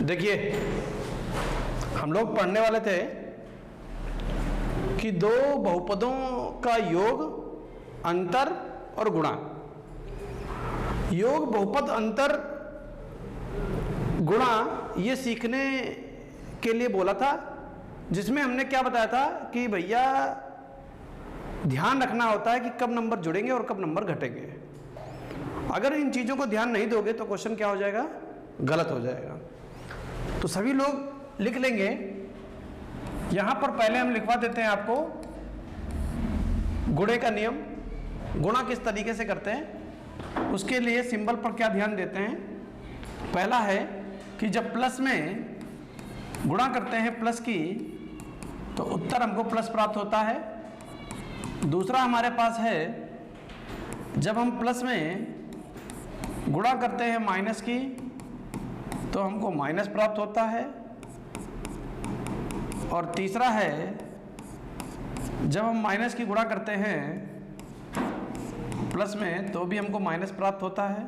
देखिए, हम लोग पढ़ने वाले थे कि दो बहुपदों का योग, अंतर और गुणा। योग, बहुपद, अंतर, गुणा ये सीखने के लिए बोला था, जिसमें हमने क्या बताया था कि भैया ध्यान रखना होता है कि कब नंबर जुड़ेंगे और कब नंबर घटेंगे। अगर इन चीज़ों को ध्यान नहीं दोगे तो क्वेश्चन क्या हो जाएगा, गलत हो जाएगा। तो सभी लोग लिख लेंगे। यहां पर पहले हम लिखवा देते हैं आपको गुणे का नियम। गुणा किस तरीके से करते हैं, उसके लिए सिंबल पर क्या ध्यान देते हैं। पहला है कि जब प्लस में गुणा करते हैं प्लस की, तो उत्तर हमको प्लस प्राप्त होता है। दूसरा हमारे पास है जब हम प्लस में गुणा करते हैं माइनस की, तो हमको माइनस प्राप्त होता है। और तीसरा है जब हम माइनस की गुणा करते हैं प्लस में, तो भी हमको माइनस प्राप्त होता है।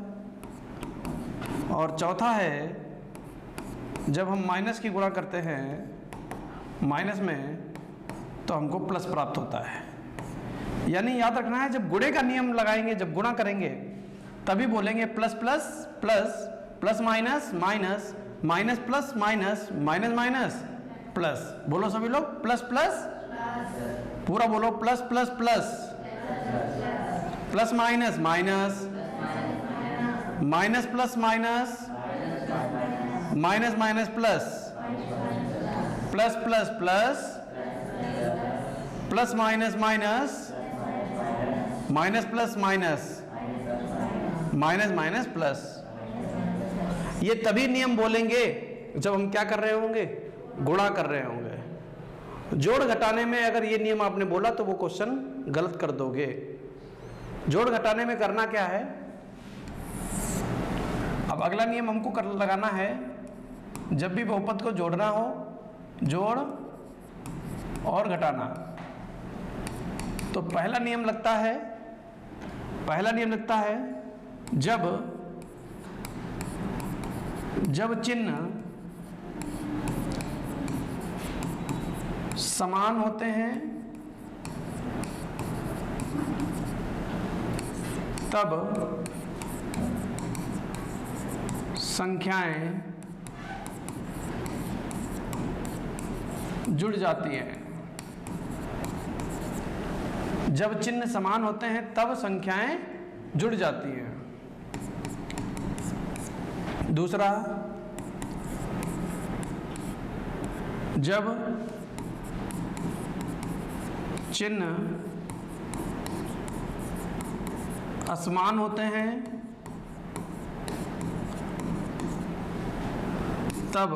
और चौथा है जब हम माइनस की गुणा करते हैं माइनस में, तो हमको प्लस प्राप्त होता है। यानी याद रखना है, जब गुणे का नियम लगाएंगे, जब गुणा करेंगे, तभी बोलेंगे plus plus plus, plus minus minus, minus plus minus, minus minus plus. बोलो सभी लोग, प्लस प्लस, पूरा बोलो, plus plus plus, plus minus minus, minus plus minus, minus minus plus, plus plus plus, plus minus minus, minus plus minus, minus minus plus. ये तभी नियम बोलेंगे जब हम क्या कर रहे होंगे, गुणा कर रहे होंगे। जोड़ घटाने में अगर ये नियम आपने बोला तो वो क्वेश्चन गलत कर दोगे। जोड़ घटाने में करना क्या है, अब अगला नियम हमको लगाना है, जब भी बहुपद को जोड़ना हो, जोड़ और घटाना, तो पहला नियम लगता है जब चिन्ह समान होते हैं तब संख्याएं जुड़ जाती हैं। जब चिन्ह समान होते हैं तब संख्याएं जुड़ जाती हैं। दूसरा, जब चिन्ह असमान होते हैं तब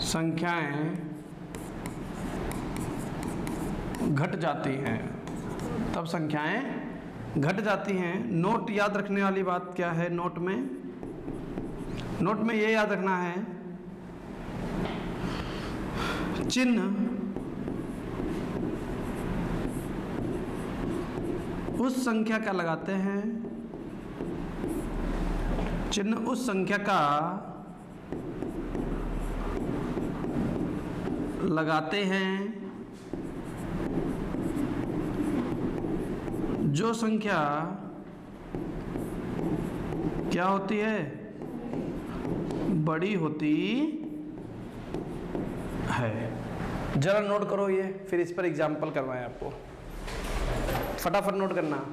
संख्याएं घट जाती हैं, तब संख्याएं घट जाती हैं। नोट याद रखने वाली बात क्या है, नोट में ये याद रखना है, चिन्ह उस संख्या का लगाते हैं, चिन्ह उस संख्या का लगाते हैं जो संख्या क्या होती है, बड़ी होती है। जरा नोट करो ये, फिर इस पर एग्जाम्पल करवाएं आपको। फटाफट नोट करना।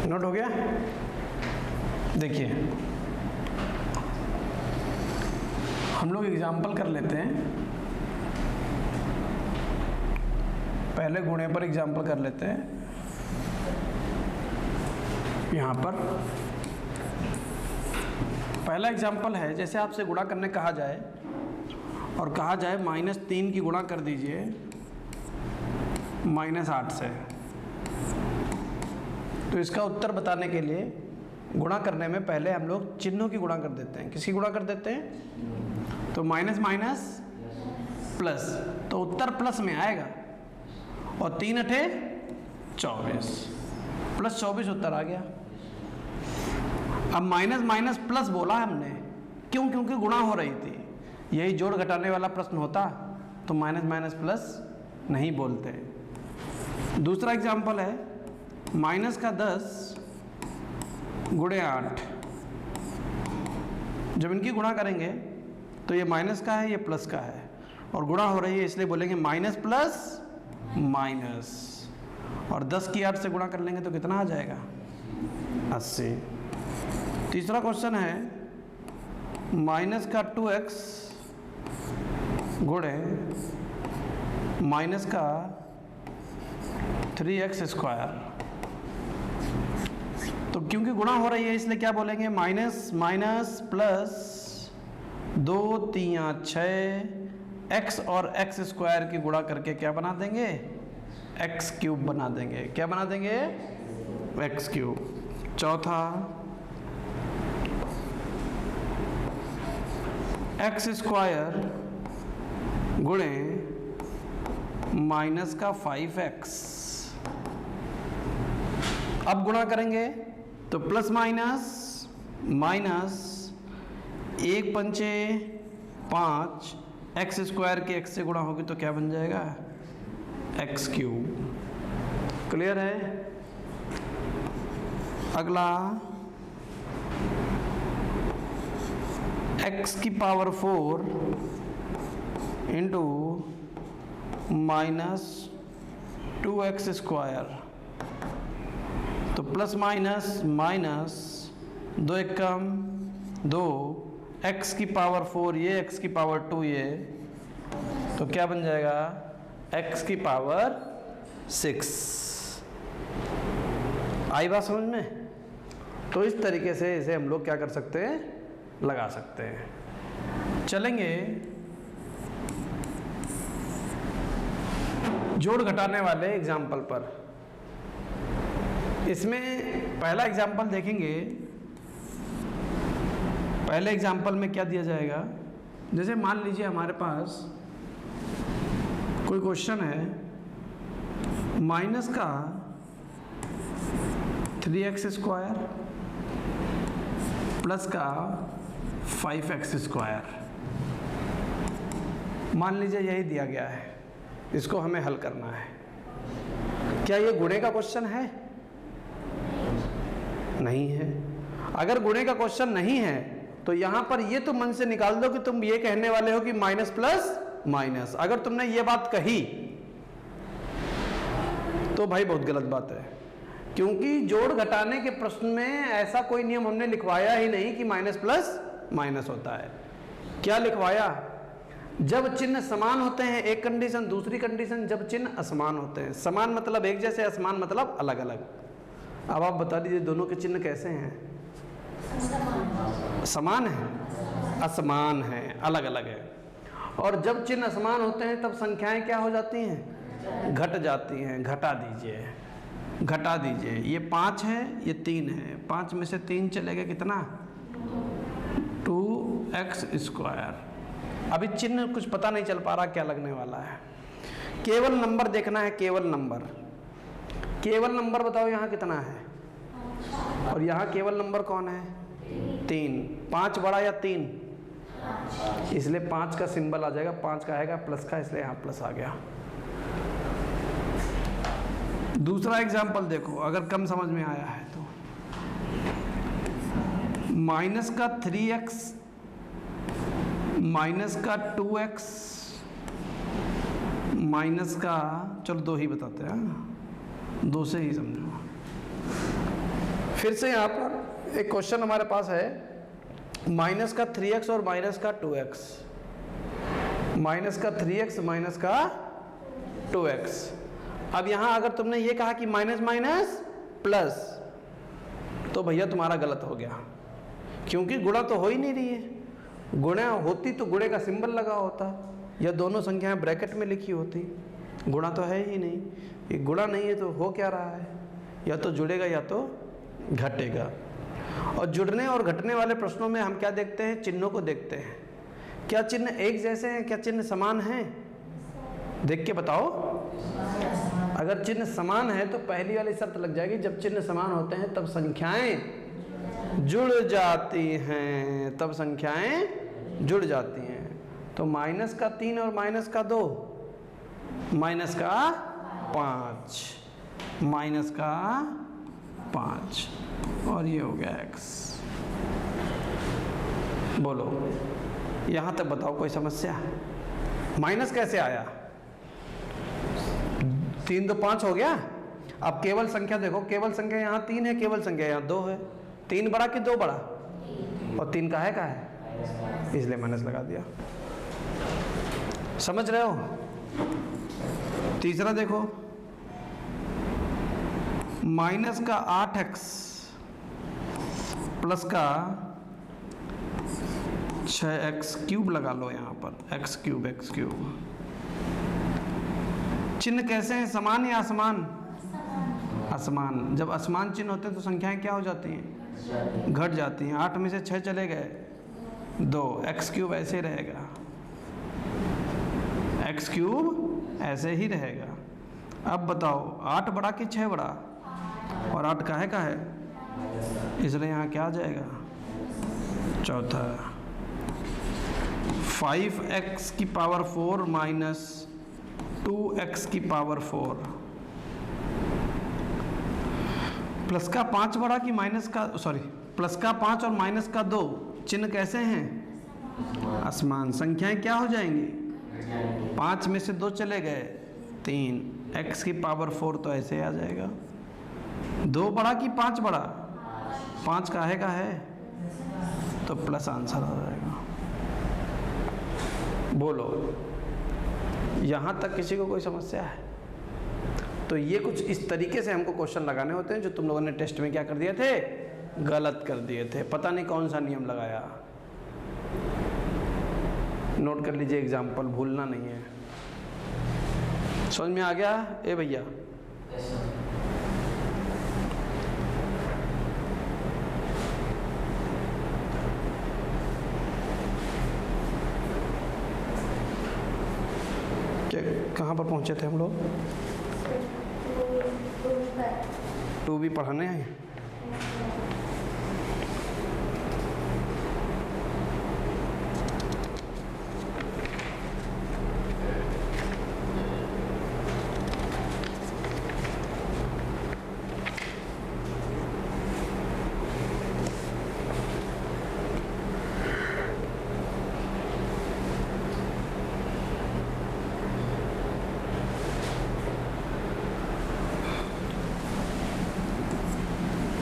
नोट हो गया? देखिए हम लोग एग्जाम्पल कर लेते हैं, पहले गुणे पर एग्जाम्पल कर लेते हैं। यहाँ पर पहला एग्जाम्पल है, जैसे आपसे गुणा करने कहा जाए और कहा जाए -3 की गुणा कर दीजिए -8 से, तो इसका उत्तर बताने के लिए गुणा करने में पहले हम लोग चिन्हों की गुणा कर देते हैं। किसकी गुणा कर देते हैं? तो माइनस माइनस प्लस, तो उत्तर प्लस में आएगा। और 3 अठे 24, प्लस 24 उत्तर आ गया। अब माइनस माइनस प्लस बोला हमने, क्यों? क्योंकि गुणा हो रही थी। यही जोड़ घटाने वाला प्रश्न होता तो माइनस माइनस प्लस नहीं बोलते। दूसरा एग्जाम्पल है -10 गुणे 8। जब इनकी गुणा करेंगे तो ये माइनस का है, ये प्लस का है, और गुणा हो रही है इसलिए बोलेंगे माइनस प्लस माइनस। और 10 की 8 से गुणा कर लेंगे तो कितना आ जाएगा? 80। तीसरा क्वेश्चन है -2x गुणे -3x²। तो क्योंकि गुणा हो रही है इसलिए क्या बोलेंगे? माइनस माइनस प्लस 2 3 6, x और x² की गुणा करके क्या बना देंगे? x³ बना देंगे। क्या बना देंगे? x³। चौथा x² गुणे -5x। अब गुणा करेंगे तो प्लस माइनस माइनस 1 पंचे 5, x² के x से गुणा होगी तो क्या बन जाएगा? x³। क्लियर है? अगला x⁴ इंटू -2x²। तो प्लस माइनस माइनस 2 एकम 2, x⁴ ये, x⁴ ये, तो क्या बन जाएगा? x⁴ आई बात समझ में? तो इस तरीके से इसे हम लोग क्या कर सकते हैं? लगा सकते हैं। चलेंगे जोड़ घटाने वाले एग्जाम्पल पर। इसमें पहला एग्जाम्पल देखेंगे। पहले एग्जाम्पल में क्या दिया जाएगा? जैसे मान लीजिए हमारे पास कोई क्वेश्चन है, माइनस का 3x² प्लस का 5x²। मान लीजिए यही दिया गया है, इसको हमें हल करना है। क्या ये गुणे का क्वेश्चन है? नहीं है। अगर गुणे का क्वेश्चन नहीं है तो यहां पर ये तो मन से निकाल दो कि तुम ये कहने वाले हो कि माइनस प्लस माइनस। अगर तुमने ये बात कही तो भाई बहुत गलत बात है, क्योंकि जोड़ घटाने के प्रश्न में ऐसा कोई नियम हमने लिखवाया ही नहीं कि माइनस प्लस माइनस होता है। क्या लिखवाया? जब चिन्ह समान होते हैं एक कंडीशन, दूसरी कंडीशन जब चिन्ह असमान होते हैं। समान मतलब एक जैसे, असमान मतलब अलग अलग। अब आप बता दीजिए दोनों के चिन्ह कैसे हैं? समान है, असमान है, अलग अलग है। और जब चिन्ह असमान होते हैं तब संख्याएं क्या हो जाती हैं? घट जाती हैं। घटा दीजिए, घटा दीजिए। ये 5 है, ये 3 है, 5 में से 3 चलेगा कितना? 2x²। अभी चिन्ह कुछ पता नहीं चल पा रहा क्या लगने वाला है। केवल नंबर देखना है, केवल नंबर। केवल नंबर बताओ यहाँ कितना है? और यहाँ केवल नंबर कौन है? 3। 5 बड़ा या 3? इसलिए 5 का सिंबल आ जाएगा, 5 का आएगा प्लस का, इसलिए यहाँ प्लस आ गया। दूसरा एग्जाम्पल देखो, अगर कम समझ में आया है तो माइनस का 3x माइनस का 2x माइनस का, चलो 2 ही बताते हैं, 2 से ही समझो। फिर से यहाँ पर एक क्वेश्चन हमारे पास है, माइनस का 3x और माइनस का 2x, माइनस का 3x माइनस का 2x। अब यहाँ अगर तुमने ये कहा कि माइनस माइनस प्लस, तो भैया तुम्हारा गलत हो गया, क्योंकि गुणा तो हो ही नहीं रही है। गुणा होती तो गुणे का सिंबल लगा होता या दोनों संख्याएं ब्रैकेट में लिखी होती। गुणा तो है ही नहीं, ये गुणा नहीं है तो हो क्या रहा है, या तो जुड़ेगा या तो घटेगा। और जुड़ने और घटने वाले प्रश्नों में हम क्या देखते हैं, चिन्हों को देखते हैं। क्या चिन्ह एक जैसे हैं, क्या चिन्ह समान हैं? देख के बताओ। अगर चिन्ह समान है तो पहली वाली शर्त लग जाएगी, जब चिन्ह समान होते हैं तब संख्याएं जुड़ जाती हैं, तब संख्याएं जुड़ जाती हैं। तो माइनस का 3 और माइनस का 2, माइनस का 5, माइनस का 5, और ये हो गया x। बोलो यहां तक बताओ, कोई समस्या? माइनस कैसे आया? 3 2 5 हो गया। अब केवल संख्या देखो, केवल संख्या यहाँ 3 है, केवल संख्या यहाँ 2 है। 3 बड़ा कि 2 बड़ा? और 3 का है, इसलिए माइनस लगा दिया। समझ रहे हो? तीसरा देखो, माइनस का 8x प्लस का 6x क्यूब लगा लो यहाँ पर, x क्यूब। चिन्ह कैसे हैं, समान या असमान? असमान। जब असमान चिन्ह होते हैं तो संख्याएं क्या हो जाती हैं? घट जाती हैं। 8 में से 6 चले गए, 2, x क्यूब ऐसे रहेगा, x क्यूब ऐसे ही रहेगा। अब बताओ 8 बड़ा कि 6 बड़ा? और 8 का है, इसलिए यहाँ क्या आ जाएगा? चौथा। 5x की पावर 4 माइनस 2x की पावर 4 प्लस का 5 बड़ा कि माइनस का, सॉरी, प्लस का 5 और माइनस का 2, चिन्ह कैसे हैं? असमान। संख्याएं क्या हो जाएंगी? 5 में से 2 चले गए, 3, x की पावर 4 तो ऐसे आ जाएगा। 2 बड़ा कि 5 बड़ा? 5 का है, तो प्लस आंसर आ जाएगा। बोलो यहां तक किसी को कोई समस्या है? तो ये कुछ इस तरीके से हमको क्वेश्चन लगाने होते हैं, जो तुम लोगों ने टेस्ट में क्या कर दिए थे? गलत कर दिए थे। पता नहीं कौन सा नियम लगाया, नोट कर लीजिए, एग्जाम्पल भूलना नहीं है। समझ में आ गया? ए भैया कहाँ पर पहुँचे थे हम लोग? 2b पढ़ाने हैं।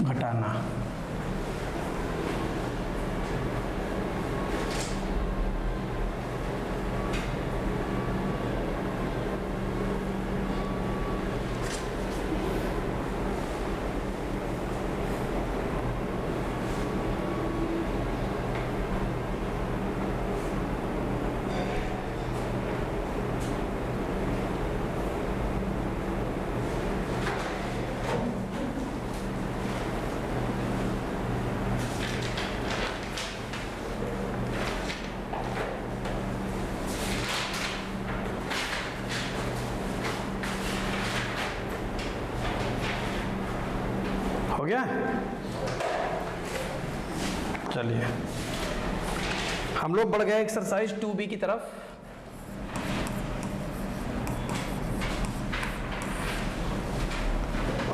घटाना। हो गया? चलिए हम लोग बढ़ गए एक्सरसाइज 2b की तरफ।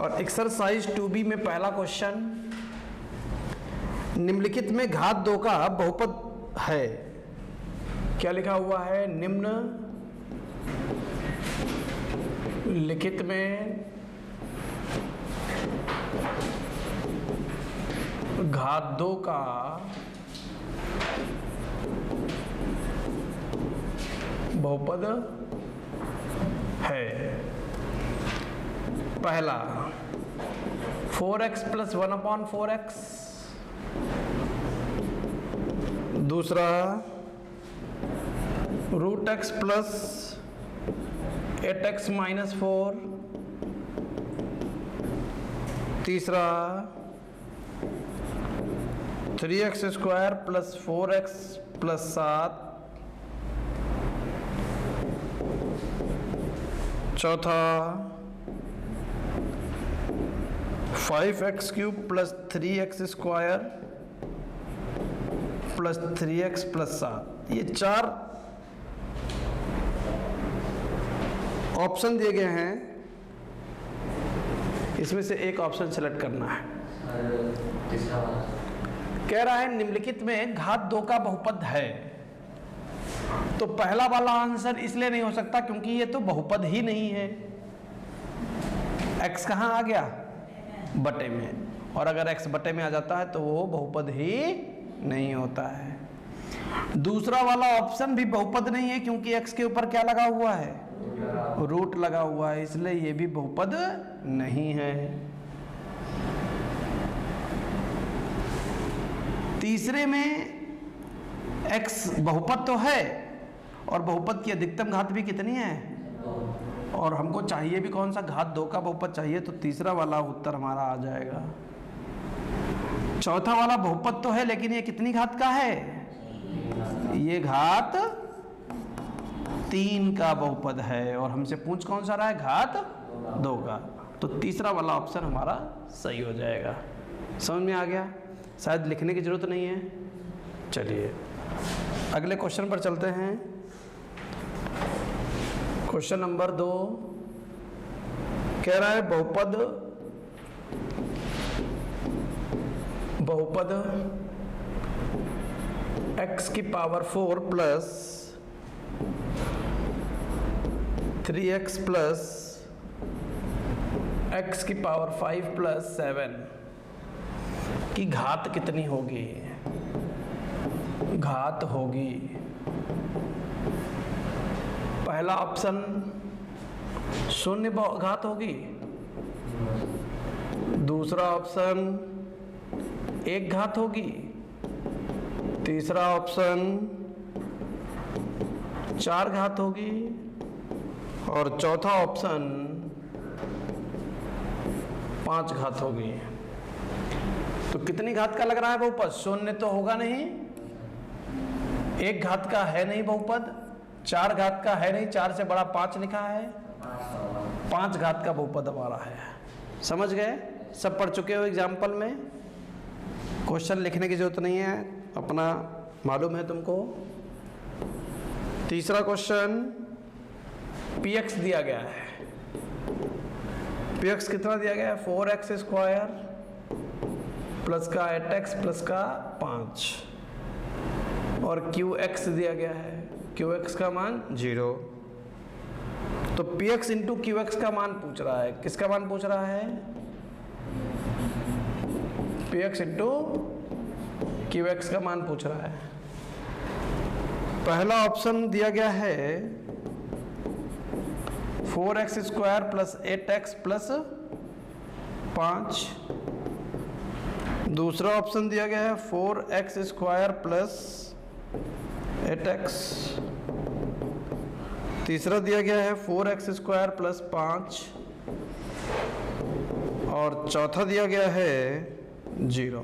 और एक्सरसाइज 2b में पहला क्वेश्चन, निम्नलिखित में घात 2 का बहुपद है। क्या लिखा हुआ है? निम्न लिखित में घात 2 का बहुपद है। पहला 4x प्लस 1/4x, दूसरा √x प्लस 8x माइनस 4, तीसरा 3x square plus 4x plus 7, चौथा 5x cube plus 3x square plus 3x plus 7। ये 4 ऑप्शन दिए गए हैं, इसमें से एक ऑप्शन सेलेक्ट करना है। कह रहा है निम्नलिखित में घात 2 का बहुपद है, तो पहला वाला आंसर इसलिए नहीं हो सकता क्योंकि ये तो बहुपद ही नहीं है। x कहाँ आ गया? बटे में, और अगर x बटे में आ जाता है तो वो बहुपद ही नहीं होता है। दूसरा वाला ऑप्शन भी बहुपद नहीं है क्योंकि x के ऊपर क्या लगा हुआ है? रूट लगा हुआ है, इसलिए ये भी बहुपद नहीं है। तीसरे में x बहुपद तो है और बहुपद की अधिकतम घात भी कितनी है, और हमको चाहिए भी कौन सा? घात 2 का बहुपद चाहिए, तो तीसरा वाला उत्तर हमारा आ जाएगा। चौथा वाला बहुपद तो है लेकिन ये कितनी घात का है? ये घात 3 का बहुपद है, और हमसे पूछ कौन सा रहा है? घात 2 का, तो तीसरा वाला ऑप्शन हमारा सही हो जाएगा। समझ में आ गया? शायद लिखने की जरूरत नहीं है। चलिए अगले क्वेश्चन पर चलते हैं। क्वेश्चन नंबर 2 कह रहा है बहुपद x की power 4 plus 3x plus x की पावर 5 प्लस 7 की घात कितनी होगी? घात होगी, पहला ऑप्शन 0 घात होगी, दूसरा ऑप्शन 1 घात होगी, तीसरा ऑप्शन 4 घात होगी, और चौथा ऑप्शन 5 घात होगी। तो कितनी घात का लग रहा है बहुपद? 0 तो होगा नहीं, 1 घात का है नहीं बहुपद, 4 घात का है नहीं, 4 से बड़ा 5 लिखा है, 5 घात का बहुपद हमारा है। समझ गए? सब पढ़ चुके हो एग्जाम्पल में, क्वेश्चन लिखने की जरूरत नहीं है, अपना मालूम है तुमको। तीसरा क्वेश्चन px दिया गया है। px कितना दिया गया है? 4x स्क्वायर प्लस का 8x प्लस का 5, और qx दिया गया है, qx का मान 0। तो px इंटू qx का मान पूछ रहा है। किसका मान पूछ रहा है? px इंटू qx का मान पूछ रहा है। पहला ऑप्शन दिया गया है 4x square plus 8x plus 5, दूसरा ऑप्शन दिया गया है 4x स्क्वायर प्लस 8x, तीसरा दिया गया है 4x स्क्वायर प्लस 5, और चौथा दिया गया है 0।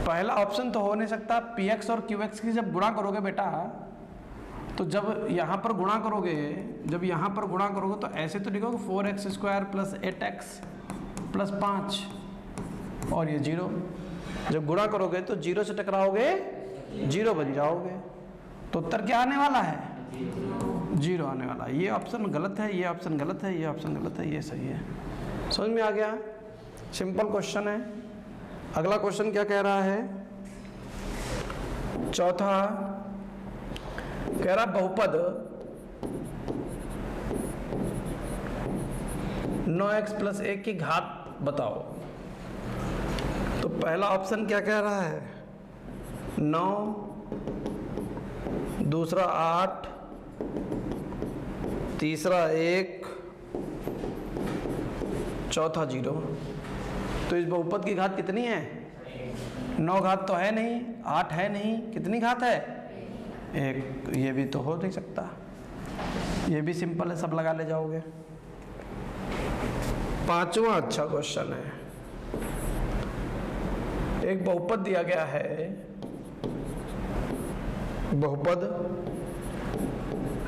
पहला ऑप्शन तो हो नहीं सकता। px और qx की जब गुणा करोगे बेटा, तो जब यहाँ पर गुणा करोगे, तो ऐसे तो लिखोगे 4x square plus 8x plus 5 और ये 0। जब गुणा करोगे तो 0 से टकराओगे, 0 बन जाओगे, तो उत्तर क्या आने वाला है? 0 आने वाला है। ये ऑप्शन गलत है, ये ऑप्शन गलत है, ये ऑप्शन गलत है, ये सही है। समझ में आ गया? सिंपल क्वेश्चन है। अगला क्वेश्चन क्या कह रहा है? चौथा कह रहा बहुपद 9x प्लस 1 की घात बताओ। पहला ऑप्शन क्या कह रहा है? 9, दूसरा 8, तीसरा 1, चौथा 0। तो इस बहुपद की घात कितनी है? 9 घात तो है नहीं, 8 है नहीं, कितनी घात है? 1। ये भी तो हो नहीं सकता, ये भी सिंपल है, सब लगा ले जाओगे। पांचवा अच्छा क्वेश्चन है। एक बहुपद दिया गया है, बहुपद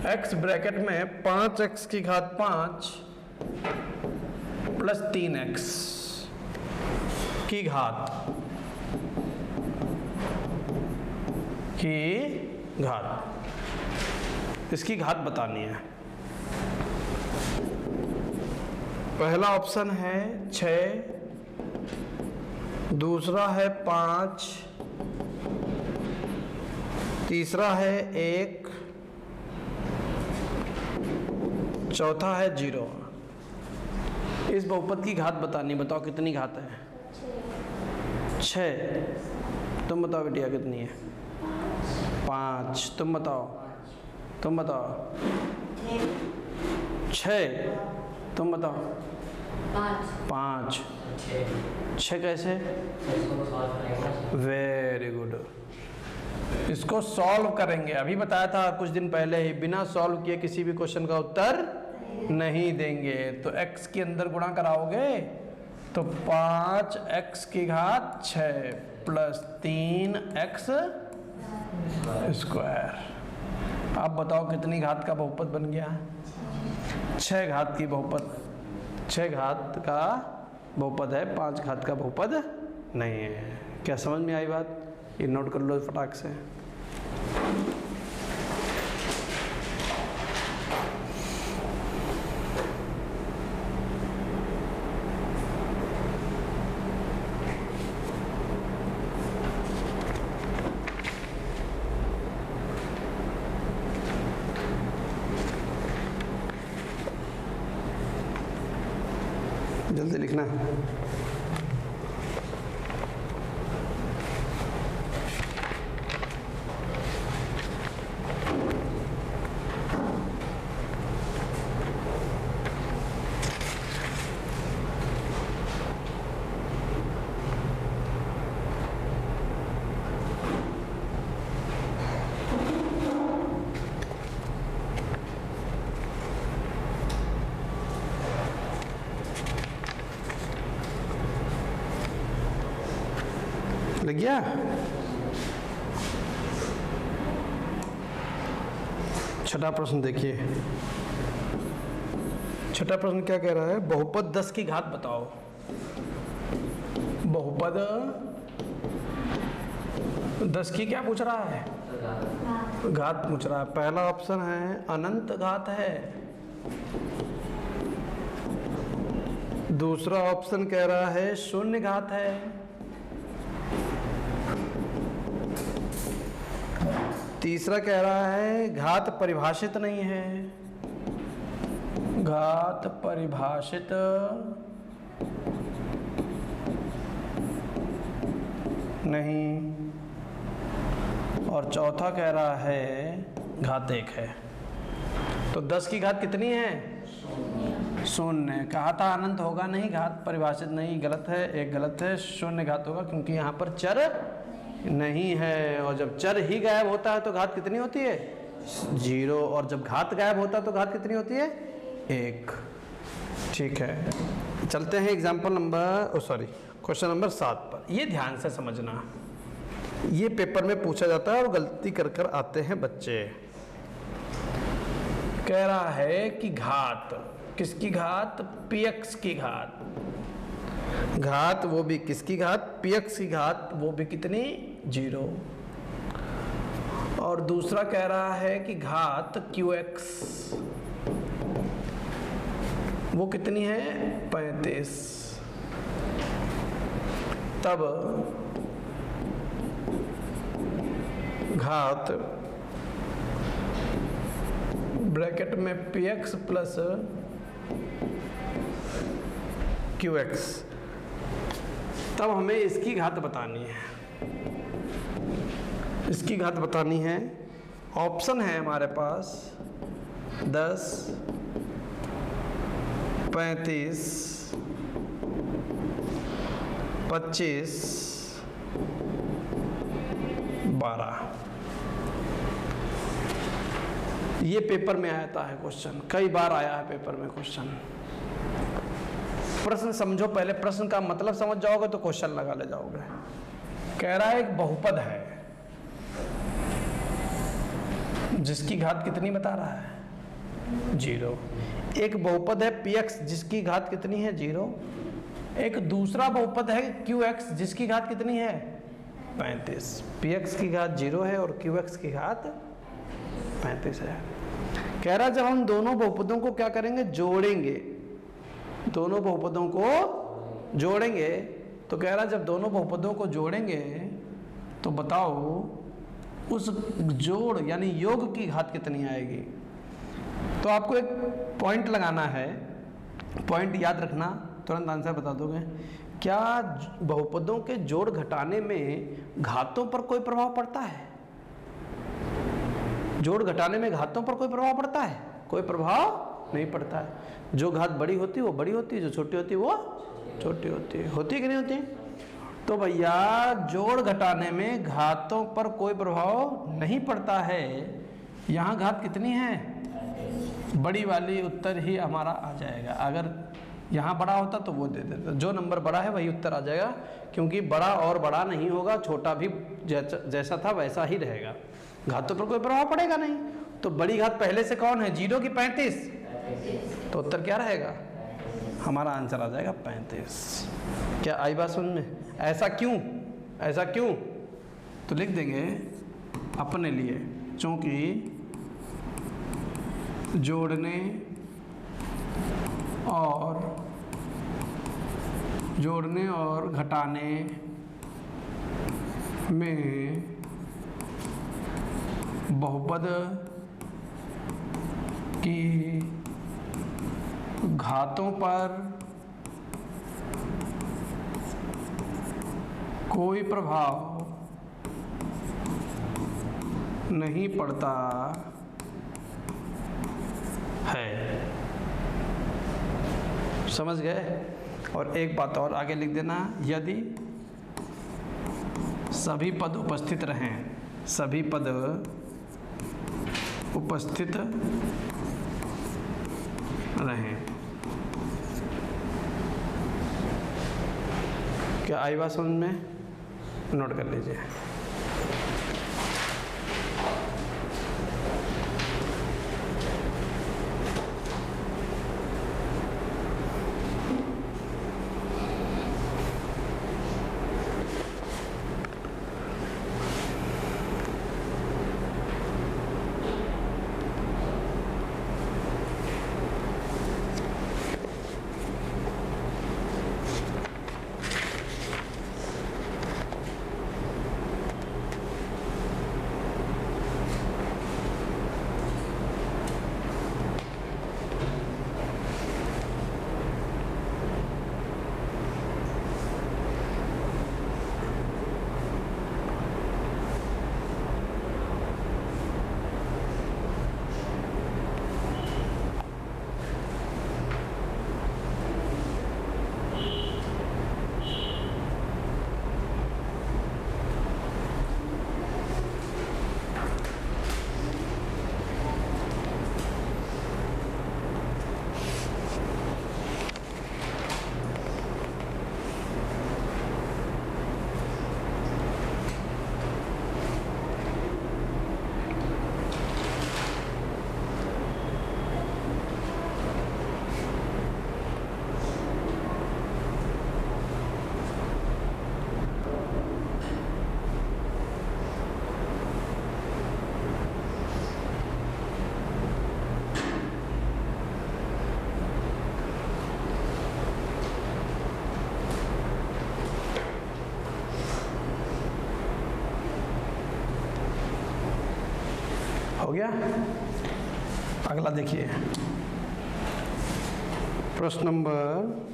x ब्रैकेट में 5x की घात 5 प्लस 3x की घात इसकी घात बतानी है। पहला ऑप्शन है 6, दूसरा है 5, तीसरा है 1, चौथा है 0। इस बहुपद की घात बतानी, बताओ कितनी घात है? 6। तुम बताओ बेटिया कितनी है? 5। तुम बताओ, तुम बताओ। 6। तुम बताओ। 5। 6 कैसे? Very good. इसको सॉल्व करेंगे। अभी बताया था कुछ दिन पहले ही, बिना सॉल्व किए किसी भी क्वेश्चन का उत्तर नहीं देंगे। तो x के अंदर गुणा कराओगे तो 5x की घात 6 प्लस 3x स्क्वायर। अब बताओ कितनी घात का बहुपद बन गया? 6 घात की बहुपद, 6 घात का बहुपद है, 5 घात का बहुपद नहीं है। क्या समझ में आई बात? ये नोट कर लो फटाक से। जल्दी लिखना। लग गया? छठा प्रश्न देखिए। छठा प्रश्न क्या कह रहा है? बहुपद 10 की घात बताओ। बहुपद 10 की क्या पूछ रहा है? घात पूछ रहा है। पहला ऑप्शन है अनंत घात है, दूसरा ऑप्शन कह रहा है शून्य घात है, तीसरा कह रहा है घात परिभाषित नहीं है, घात परिभाषित नहीं, और चौथा कह रहा है घात 1 है। तो 10 की घात कितनी है? शून्य। कहा था अनंत होगा नहीं, घात परिभाषित नहीं, गलत है, एक गलत है। शून्य घात होगा क्योंकि यहाँ पर चर नहीं है, और जब चर ही गायब होता है तो घात कितनी होती है? 0, और जब घात गायब होता है तो घात कितनी होती है? 1। ठीक है, चलते हैं एग्जाम्पल नंबर क्वेश्चन नंबर 7 पर। ये ध्यान से समझना, ये पेपर में पूछा जाता है और गलती कर कर आते हैं बच्चे। कह रहा है कि घात, किसकी घात? px की घात। घात वो भी किसकी घात? px की घात, वो भी कितनी? 0। और दूसरा कह रहा है कि घात qx, वो कितनी है? 35। तब घात ब्रैकेट में px प्लस qx तब हमें इसकी घात बतानी है। इसकी घात बतानी है। ऑप्शन है हमारे पास 10, 35, 25, 12। ये पेपर में आता है क्वेश्चन, कई बार आया है पेपर में क्वेश्चन। प्रश्न समझो पहले, प्रश्न का मतलब समझ जाओगे तो क्वेश्चन लगा ले जाओगे। कह रहा है एक बहुपद है जिसकी घात कितनी बता रहा है, 0। एक बहुपद है px जिसकी घात कितनी है, 0। एक दूसरा बहुपद है qx जिसकी घात कितनी है, 35। px की घात 0 है और qx की घात 35 है। कह रहा जब हम दोनों बहुपदों को क्या करेंगे, जोड़ेंगे, दोनों बहुपदों को जोड़ेंगे, तो कह रहा जब दोनों बहुपदों को जोड़ेंगे तो बताओ उस जोड़ यानी योग की घात कितनी आएगी। तो आपको एक पॉइंट लगाना है, पॉइंट याद रखना, तुरंत आंसर बता दोगे। क्या बहुपदों के जोड़ घटाने में घातों पर कोई प्रभाव पड़ता है? जोड़ घटाने में घातों पर कोई प्रभाव पड़ता है? कोई प्रभाव नहीं पड़ता है। जो घात बड़ी होती है वो बड़ी होती है, जो छोटी होती है वो छोटी होती है। होती है कि नहीं होती? तो भैया जोड़ घटाने में घातों पर कोई प्रभाव नहीं पड़ता है। यहाँ घात कितनी है, बड़ी वाली उत्तर ही हमारा आ जाएगा। अगर यहाँ बड़ा होता तो वो दे देता, जो नंबर बड़ा है वही उत्तर आ जाएगा, क्योंकि बड़ा और बड़ा नहीं होगा, छोटा भी जैसा था वैसा ही रहेगा। घातों पर कोई प्रभाव पड़ेगा नहीं। तो बड़ी घात पहले से कौन है, 0 की 35? तो उत्तर क्या रहेगा, हमारा आंसर आ जाएगा 35। क्या आई बात समझ में? ऐसा क्यों, ऐसा क्यों? तो लिख देंगे अपने लिए, क्योंकि जोड़ने और घटाने में बहुपद की घातों पर कोई प्रभाव नहीं पड़ता है। समझ गए? और एक बात और आगे लिख देना, यदि सभी पद उपस्थित रहें, सभी पद उपस्थित रहें। क्या आई बात समझ में? नोट कर लीजिए। हो गया? अगला देखिए, प्रश्न नंबर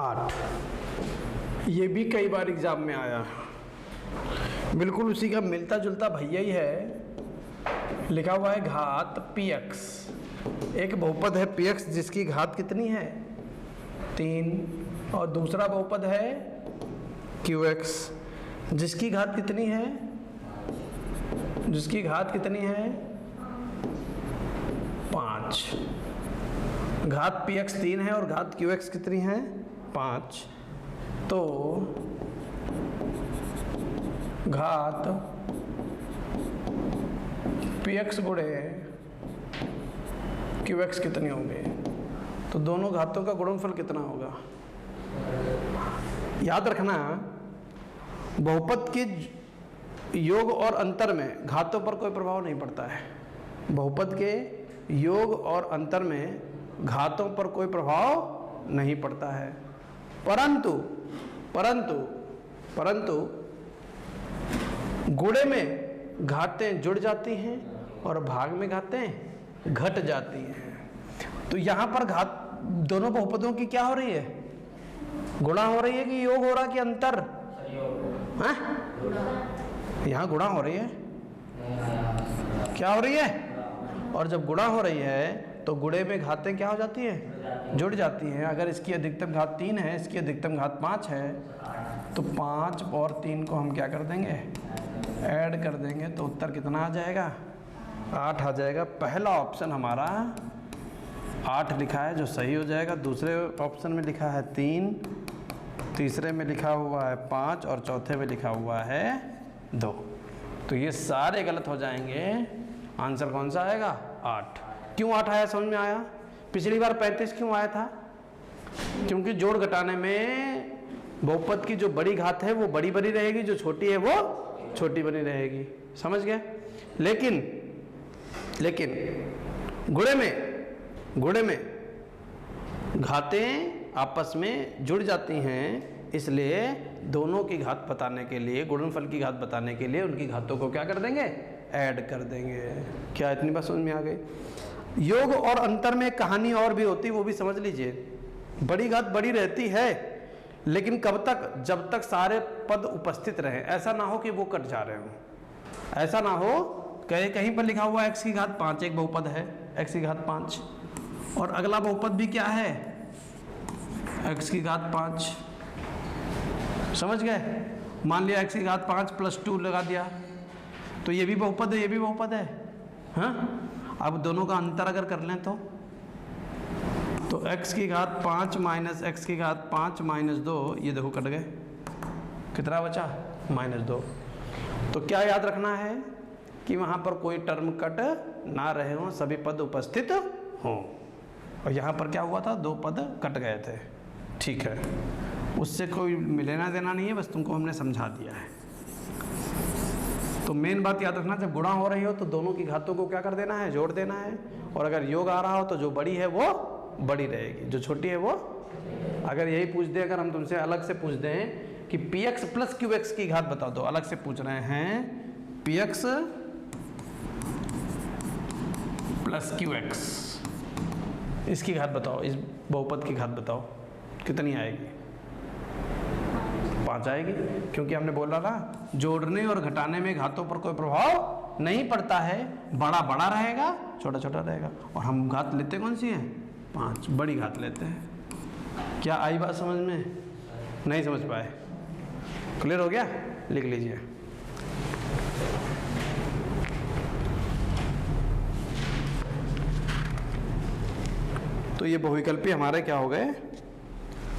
8। ये भी कई बार एग्जाम में आया, बिल्कुल उसी का मिलता जुलता भैया ही है। लिखा हुआ है घात px, एक बहुपद है px जिसकी घात कितनी है 3, और दूसरा बहुपद है qx जिसकी घात कितनी है, जिसकी घात कितनी है 5। घात px 3 है और घात qx कितनी है 5। तो घात px गुणे qx कितनी होगी, तो दोनों घातों का गुणनफल कितना होगा। याद रखना बहुपद के योग और अंतर में घातों पर कोई प्रभाव नहीं पड़ता है। बहुपद के योग और अंतर में घातों पर कोई प्रभाव नहीं पड़ता है, परंतु परंतु परंतु गुणे में घातें जुड़ जाती हैं और भाग में घातें घट जाती हैं। तो यहाँ पर घात दोनों बहुपदों की क्या हो रही है, गुणा हो रही है कि योग हो रहा कि अंतर, हाँ? यहाँ गुणा हो रही है, क्या हो रही है, और जब गुणा हो रही है तो गुणे में घातें क्या हो जाती हैं, जुड़ जाती हैं। अगर इसकी अधिकतम घात 3 है, इसकी अधिकतम घात 5 है, तो 5 और 3 को हम क्या कर देंगे, ऐड कर देंगे, तो उत्तर कितना आ जाएगा 8 आ जाएगा। पहला ऑप्शन हमारा 8 लिखा है जो सही हो जाएगा। दूसरे ऑप्शन में लिखा है 3, तीसरे में लिखा हुआ है 5 और चौथे में लिखा हुआ है 2। तो ये सारे गलत हो जाएंगे। आंसर कौन सा आएगा 8। क्यों 8 आया समझ में आया। पिछली बार 35 क्यों आया था, क्योंकि जोड़ घटाने में बहुपद की जो बड़ी घात है वो बड़ी बनी रहेगी, जो छोटी है वो छोटी बनी रहेगी, समझ गए। लेकिन गुणे में घातें आपस में जुड़ जाती हैं, इसलिए दोनों की घात बताने के लिए, गुणनफल की घात बताने के लिए उनकी घातों को क्या कर देंगे, ऐड कर देंगे। क्या इतनी बात समझ में आ गई। योग और अंतर में कहानी और भी होती, वो भी समझ लीजिए। बड़ी घात बड़ी रहती है, लेकिन कब तक, जब तक सारे पद उपस्थित रहे। ऐसा ना हो कि वो कट जा रहे हो, ऐसा ना हो। कहीं पर लिखा हुआ x की घात 5, एक बहुपद है x की घात 5, और अगला बहुपद भी क्या है x की घात 5, समझ गए। मान लिया x की घात 5 + 2 लगा दिया, तो ये भी बहुपद है, ये भी बहुपद है, हाँ। अब दोनों का अंतर अगर कर लें तो x की घात 5 - x की घात 5 - 2, ये देखो कट गए, कितना बचा -2। तो क्या याद रखना है कि वहाँ पर कोई टर्म कट ना रहे हों, सभी पद उपस्थित हों। और यहाँ पर क्या हुआ था, 2 पद कट गए थे, ठीक है। उससे कोई लेना देना नहीं है, बस तुमको हमने समझा दिया है। तो मेन बात याद रखना, जब गुणा हो रही हो तो दोनों की घातों को क्या कर देना है, जोड़ देना है। और अगर योग आ रहा हो तो जो बड़ी है वो बड़ी रहेगी, जो छोटी है वो। अगर यही पूछ दे, अगर हम तुमसे अलग से पूछ दें कि px + qx की घात बताओ, तो अलग से पूछ रहे हैं px + qx, इसकी घात बताओ, इस बहुपद की घात बताओ कितनी आएगी। 5 आएगी, क्योंकि हमने बोला था जोड़ने और घटाने में घातों पर कोई प्रभाव नहीं पड़ता है। बड़ा बड़ा रहेगा, छोटा छोटा रहेगा। और हम घात लेते कौन सी है, 5, बड़ी घात लेते हैं। क्या आई बात समझ में, नहीं समझ पाए, क्लियर हो गया, लिख लीजिए। तो ये बहुविकल्पी हमारे क्या हो गए,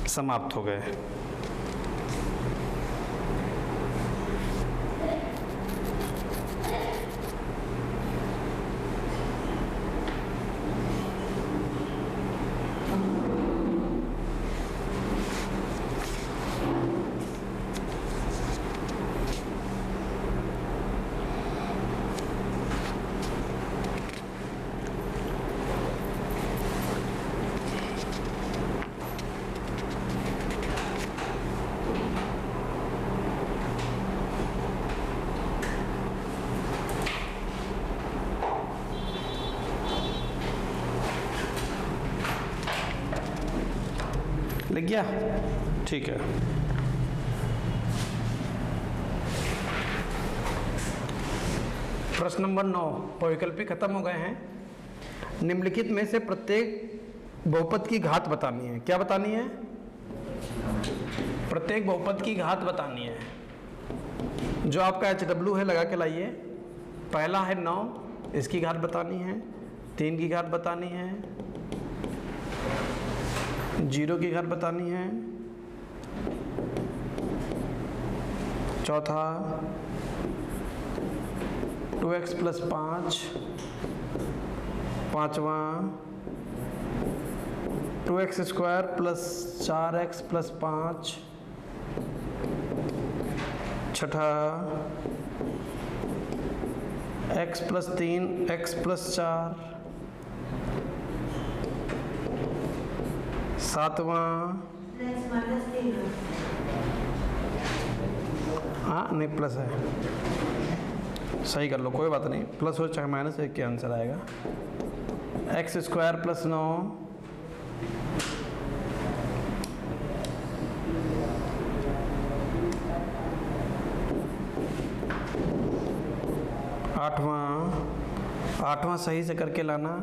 समाप्त हो गए। दिख गया? ठीक है। प्रश्न नंबर 9, बहुविकल्पी खत्म हो गए हैं। निम्नलिखित में से प्रत्येक बहुपद की घात बतानी है। क्या बतानी है? प्रत्येक बहुपद की घात बतानी है। जो आपका HW है लगा के लाइए। पहला है 9, इसकी घात बतानी है। 3 की घात बतानी है। 0 की घात बतानी है। चौथा 2x + 5। पांचवा 2x² + 4x + 5। छठा x + 3 x + 4। सातवां हाँ नहीं प्लस है, सही कर लो, कोई बात नहीं, प्लस हो चाहे माइनस, एक के आंसर आएगा। x² + 9। आठवां सही से करके लाना।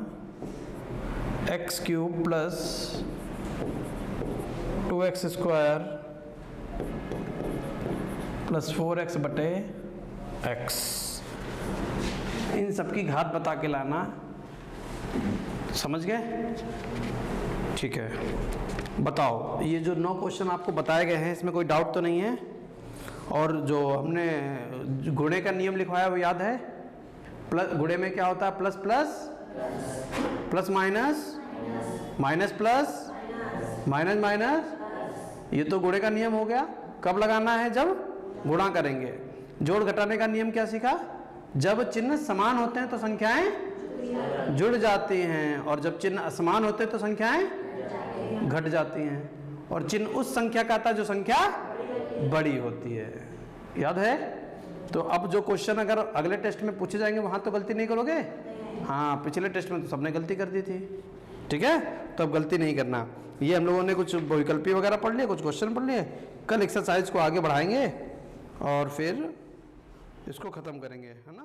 x³ + 2x² + 4x बटे x। इन सब की घात बता के लाना। समझ गए? ठीक है, बताओ ये जो 9 क्वेश्चन आपको बताए गए हैं इसमें कोई डाउट तो नहीं है? और जो हमने गुणे का नियम लिखवाया वो याद है? प्लस गुणे में क्या होता है? Plus plus plus minus minus plus minus minus. ये तो गुणे का नियम हो गया। कब लगाना है? जब गुणा करेंगे। जोड़ घटाने का नियम क्या सीखा? जब चिन्ह समान होते हैं तो संख्याएं जुड़ जाती हैं, और जब चिन्ह असमान होते हैं तो संख्याएं घट जाती हैं। और चिन्ह उस संख्या का आता है जो संख्या बड़ी होती है। याद है? तो अब जो क्वेश्चन अगर अगले टेस्ट में पूछे जाएंगे वहां तो गलती नहीं करोगे? हाँ, पिछले टेस्ट में तो सबने गलती कर दी थी। ठीक है, तो अब गलती नहीं करना। ये हम लोगों ने कुछ बहुविकल्पी वगैरह पढ़ लिए, कुछ क्वेश्चन पढ़ लिए। कल एक्सरसाइज को आगे बढ़ाएंगे और फिर इसको ख़त्म करेंगे, है ना।